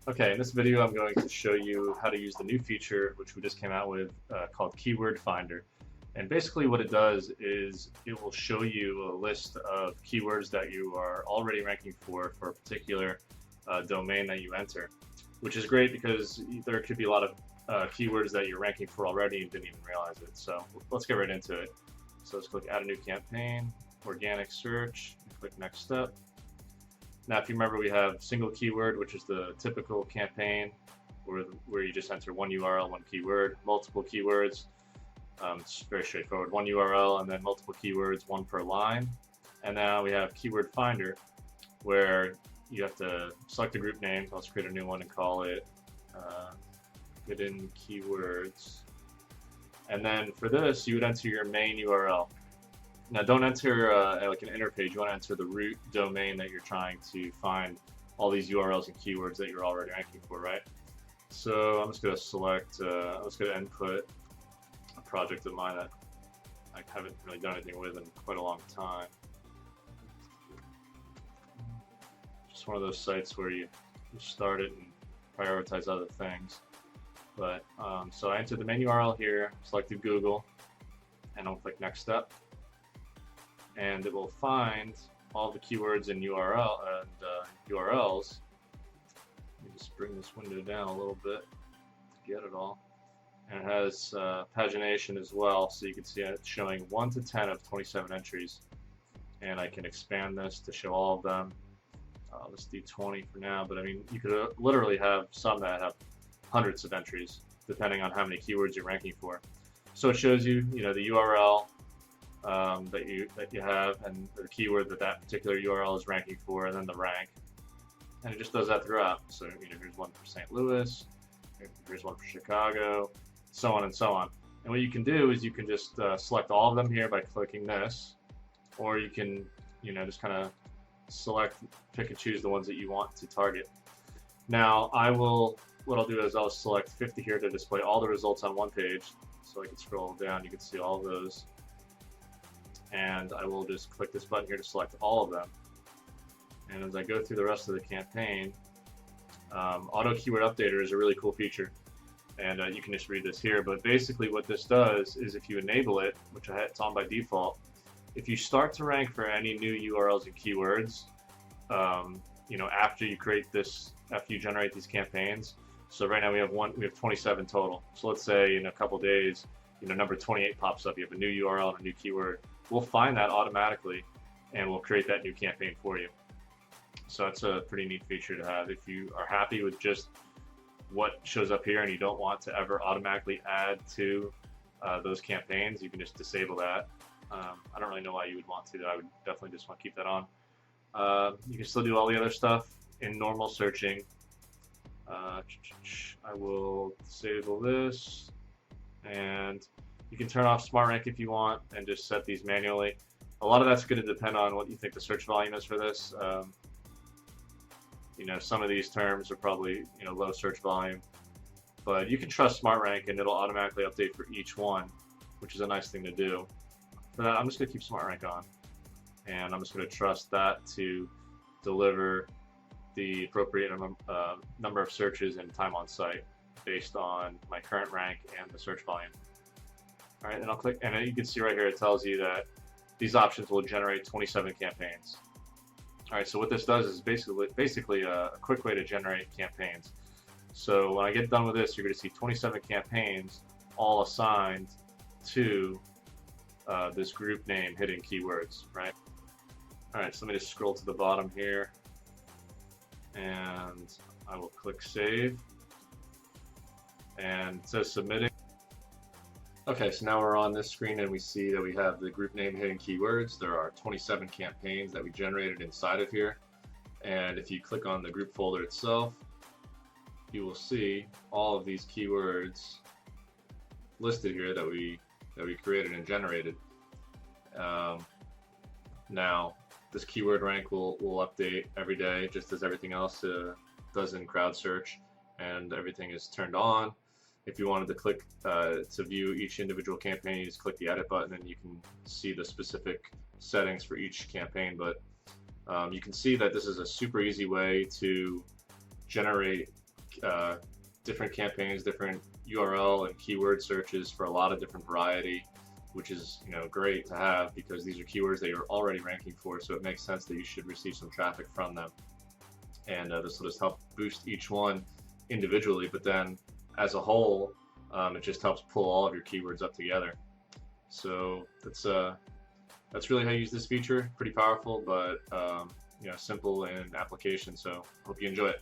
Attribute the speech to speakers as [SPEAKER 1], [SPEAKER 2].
[SPEAKER 1] Okay, in this video I'm going to show you how to use the new feature which we just came out with called Keyword Finder. And basically what it does is it will show you a list of keywords that you are already ranking for a particular domain that you enter, which is great because there could be a lot of keywords that you're ranking for already and didn't even realize it. So let's get right into it. So let's click Add a New Campaign, Organic Search, and click Next Step. Now, if you remember, we have single keyword, which is the typical campaign where you just enter one URL, one keyword, multiple keywords. It's very straightforward. One URL and then multiple keywords, one per line. And now we have Keyword Finder, where you have to select a group name. Let's create a new one and call it Hidden Keywords. And then for this, you would enter your main URL. Now, don't enter like an inner page. You want to enter the root domain that you're trying to find all these URLs and keywords that you're already ranking for, right? So I'm just going to select, let's go to input a project of mine that I haven't really done anything with in quite a long time. Just one of those sites where you start it and prioritize other things. But so I entered the main URL here, selected Google, and I'll click Next Step. And it will find all the keywords and URLs. Let me just bring this window down a little bit to get it all. And it has pagination as well, so you can see it's showing 1 to 10 of 27 entries. And I can expand this to show all of them. Let's do 20 for now, but I mean, you could literally have some that have hundreds of entries, depending on how many keywords you're ranking for. So it shows you, the URL that you have and the keyword that particular URL is ranking for, and then the rank, and it just does that throughout. So here's one for St. Louis, here's one for Chicago, so on and so on. And what you can do is you can just select all of them here by clicking this, or you can just kind of pick and choose the ones that you want to target. Now what I'll do is I'll select 50 here to display all the results on one page, so I can scroll down, you can see all of those. And I will just click this button here to select all of them. And as I go through the rest of the campaign, Auto Keyword Updater is a really cool feature, and you can just read this here. But basically what this does is if you enable it, which it's on by default, if you start to rank for any new URLs and keywords, after you generate these campaigns. So right now we have 27 total. So let's say in a couple days, number 28 pops up. You have a new URL and a new keyword. We'll find that automatically, and we'll create that new campaign for you. So that's a pretty neat feature to have. If you are happy with just what shows up here and you don't want to ever automatically add to those campaigns, you can just disable that. I don't really know why you would want to. I would definitely just want to keep that on. You can still do all the other stuff in normal searching. I will disable this, and you can turn off SmartRank if you want and just set these manually. A lot of that's going to depend on what you think the search volume is for this. Some of these terms are probably low search volume, but you can trust SmartRank and it'll automatically update for each one, which is a nice thing to do. For that, I'm just going to keep SmartRank on, and I'm just going to trust that to deliver the appropriate number of searches and time on site based on my current rank and the search volume. All right, and I'll click, and you can see right here it tells you that these options will generate 27 campaigns. All right, so what this does is basically a quick way to generate campaigns. So when I get done with this, you're going to see 27 campaigns all assigned to this group name, Hidden Keywords, right? All right, so let me just scroll to the bottom here, and I will click Save, and it says Submitting. Okay, so now we're on this screen and we see that we have the group name Hidden Keywords. There are 27 campaigns that we generated inside of here. And if you click on the group folder itself, you will see all of these keywords listed here that we created and generated. Now, this keyword rank will update every day, just as everything else does in crowd search, and everything is turned on. If you wanted to click to view each individual campaign, you just click the edit button and you can see the specific settings for each campaign. But you can see that this is a super easy way to generate different campaigns, different URL and keyword searches for a lot of different variety, which is great to have because these are keywords that you're already ranking for, so it makes sense that you should receive some traffic from them. And this will just help boost each one individually, but then as a whole, it just helps pull all of your keywords up together. So that's really how you use this feature. Pretty powerful, but simple in application. So hope you enjoy it.